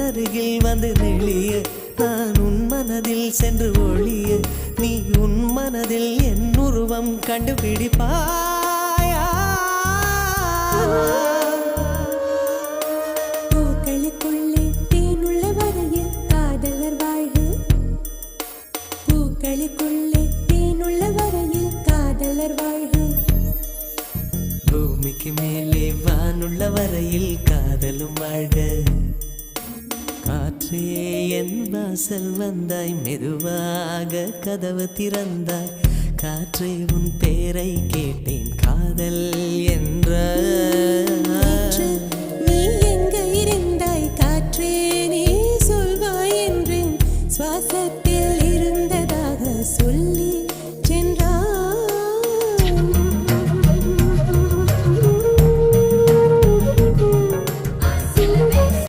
அருகில் வந்து நெளிய நான் உன் மனதில் சென்று ஒளிய நீ உன் மனதில் என் உருவம் கண்டுபிடிப்பாயா பூக்களுக்குள்ளே தேனுள்ள வரையில் காதலர் வாழ்வு பூக்களுக்குள்ளே தேனுள்ள வரையில் காதலர் வாழ்வு பூமிக்கு மேலே வானுள்ள வரையில் காதலும் வாழ்க காற்றே என் வாசல் வந்தாய் மெதுவாக கதவு திறந்தாய் காற்றே உன் பேரை கேட்டேன் காதல் என்ற